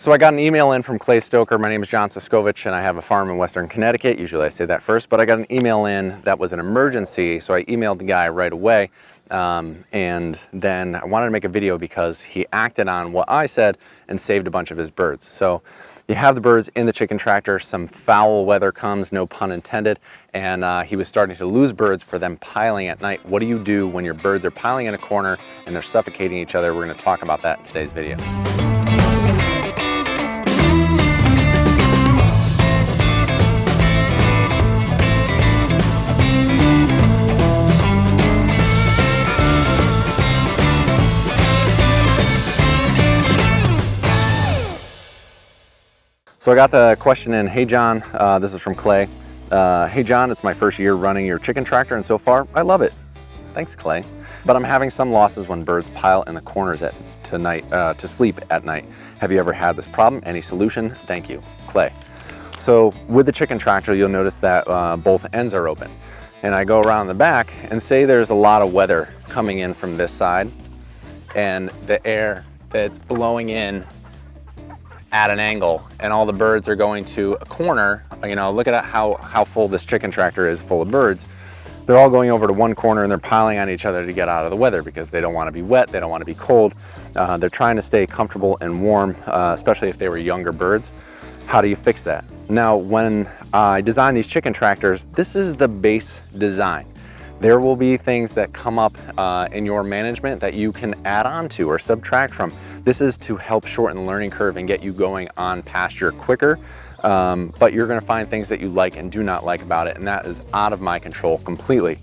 So I got an email in from Clay Stoker. My name is John Siskovich and I have a farm in Western Connecticut. Usually I say that first, but I got an email in that was an emergency. So I emailed the guy right away. And then I wanted to make a video because he acted on what I said and saved a bunch of his birds. So you have the birds in the chicken tractor, some foul weather comes, no pun intended, and he was starting to lose birds for them piling at night. What do you do when your birds are piling in a corner and they're suffocating each other? We're going to talk about that in today's video. So I got the question in, hey John, this is from Clay. Hey John, it's my first year running your chicken tractor and so far I love it. Thanks Clay. But I'm having some losses when birds pile in the corners to sleep at night. Have you ever had this problem? Any solution? Thank you, Clay. So with the chicken tractor, you'll notice that both ends are open. And I go around the back and say there's a lot of weather coming in from this side and the air that's blowing in at an angle and all the birds are going to a corner. You know, look at how full this chicken tractor is full of birds. They're all going over to one corner and they're piling on each other to get out of the weather because they don't want to be wet, they don't want to be cold. They're trying to stay comfortable and warm, especially if they were younger birds. How do you fix that? Now, when I design these chicken tractors, this is the base design. There will be things that come up in your management that you can add on to or subtract from. This is to help shorten the learning curve and get you going on pasture quicker, but you're gonna find things that you like and do not like about it, and that is out of my control completely.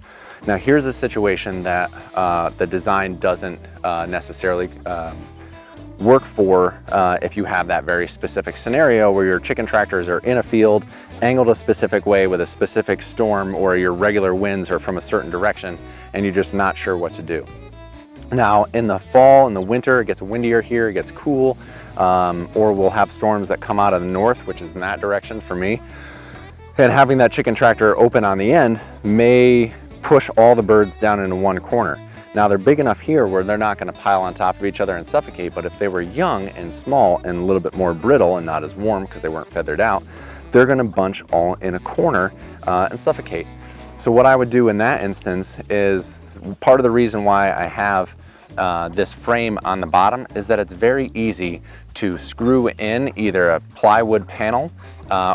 Now here's a situation that the design doesn't necessarily work for if you have that very specific scenario where your chicken tractors are in a field, angled a specific way with a specific storm, or your regular winds are from a certain direction and you're just not sure what to do. Now in the fall and the winter, it gets windier here, it gets cool, or we'll have storms that come out of the north, which is in that direction for me. And having that chicken tractor open on the end may push all the birds down into one corner. Now they're big enough here where they're not going to pile on top of each other and suffocate, but if they were young and small and a little bit more brittle and not as warm because they weren't feathered out, they're going to bunch all in a corner and suffocate. So what I would do in that instance is, part of the reason why I have this frame on the bottom is that it's very easy to screw in either a plywood panel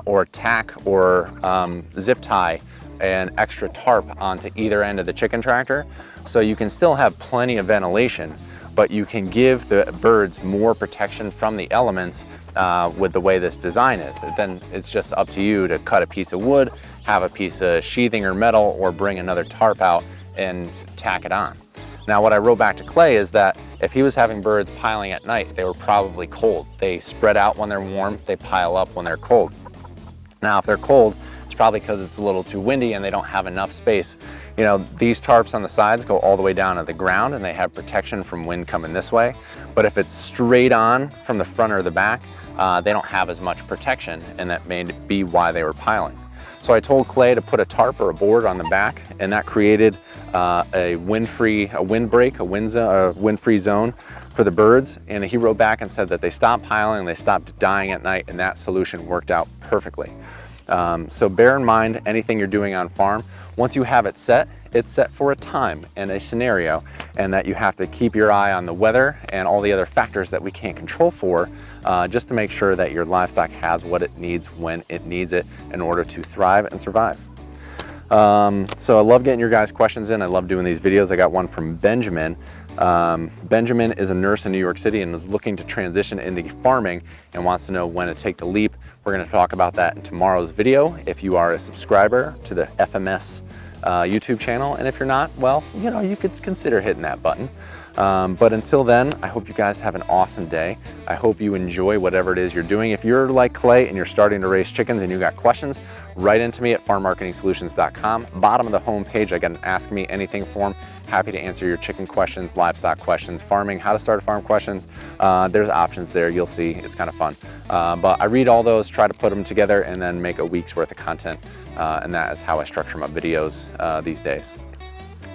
or tack or zip tie an extra tarp onto either end of the chicken tractor. So you can still have plenty of ventilation, but you can give the birds more protection from the elements with the way this design is. Then it's just up to you to cut a piece of wood, have a piece of sheathing or metal, or bring another tarp out and tack it on. Now what I wrote back to Clay is that if he was having birds piling at night, they were probably cold. They spread out when they're warm, they pile up when they're cold. Now if they're cold, it's probably because it's a little too windy and they don't have enough space. You know, these tarps on the sides go all the way down to the ground and they have protection from wind coming this way. But if it's straight on from the front or the back, they don't have as much protection, and that may be why they were piling. So I told Clay to put a tarp or a board on the back, and that created a wind-free zone for the birds. And he wrote back and said that they stopped piling, they stopped dying at night, and that solution worked out perfectly. So bear in mind anything you're doing on farm. Once you have it set, it's set for a time and a scenario, and that you have to keep your eye on the weather and all the other factors that we can't control for, just to make sure that your livestock has what it needs when it needs it in order to thrive and survive. So I love getting your guys' questions in. I love doing these videos. I got one from Benjamin. Benjamin is a nurse in New York City and is looking to transition into farming and wants to know when to take the leap. We're going to talk about that in tomorrow's video. If you are a subscriber to the FMS YouTube channel, and if you're not, well, you know, you could consider hitting that button. But until then, I hope you guys have an awesome day. I hope you enjoy whatever it is you're doing. If you're like Clay and you're starting to raise chickens and you got questions, write into me at farmmarketingsolutions.com. Bottom of the home page, I got an Ask Me Anything form. Happy to answer your chicken questions, livestock questions, farming, how to start a farm questions. There's options there, you'll see, it's kind of fun. But I read all those, try to put them together, and then make a week's worth of content. And that is how I structure my videos these days.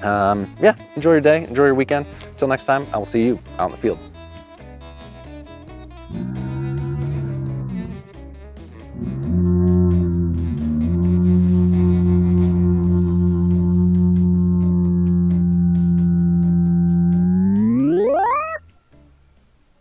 Yeah, enjoy your day, enjoy your weekend. Until next time, I will see you out in the field.